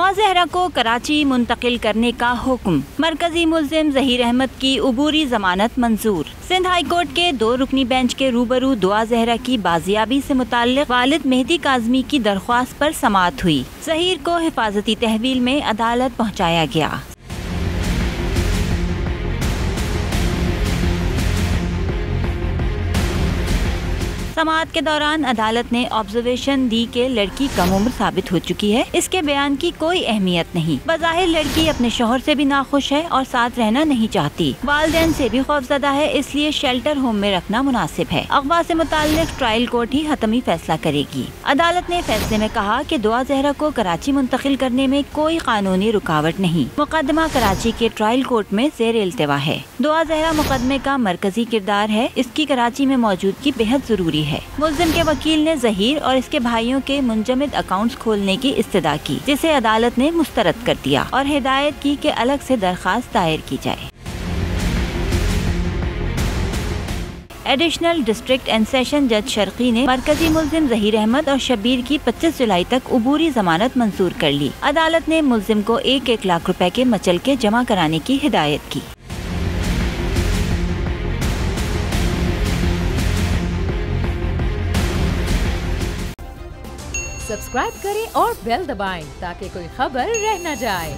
दुआ ज़हरा को कराची मुंतकिल करने का हुक्म। मरकजी मुल्जिम ज़हीर अहमद की उबूरी जमानत मंजूर। सिंध हाई कोर्ट के 2 रुकनी बेंच के रूबरू दुआ ज़हरा की बाजियाबी से मुताल्लिक वालिद मेहदी काज़मी की दरख्वास्त पर समाअत हुई। ज़हीर को हिफाजती तहवील में अदालत पहुँचाया गया। समाअत के दौरान अदालत ने ऑब्जर्वेशन दी कि लड़की कम उम्र साबित हो चुकी है। इसके बयान की कोई अहमियत नहीं। बज़ाहिर लड़की अपने शौहर से भी नाखुश है और साथ रहना नहीं चाहती। वालिदैन से भी खौफजदा है, इसलिए शेल्टर होम में रखना मुनासिब है। अगवा से मुताल्लिक ट्रायल कोर्ट ही हतमी फैसला करेगी। अदालत ने फैसले में कहा कि दुआ ज़हरा को कराची मुंतकिल करने में कोई कानूनी रुकावट नहीं। मुकदमा कराची के ट्रायल कोर्ट में ज़ेर इल्तिवा है। दुआ ज़हरा मुकदमे का मरकजी किरदार है। इसकी कराची में मौजूदगी बेहद जरूरी है। मुल्जिम के वकील ने ज़हीर और इसके भाइयों के मुंजमद अकाउंट्स खोलने की इस्तदा की, जिसे अदालत ने मुस्तरद कर दिया और हिदायत की कि अलग से दरखास्त दायर की जाए। एडिशनल डिस्ट्रिक्ट एंड सेशन जज शर्की ने मरकजी मुल्जिम ज़हीर अहमद और शब्बीर की 25 जुलाई तक उबूरी जमानत मंजूर कर ली। अदालत ने मुल्जिम को 1-1 लाख रुपए के मचलके जमा कराने की हिदायत की। सब्सक्राइब करें और बेल दबाएं ताकि कोई खबर रह न जाए।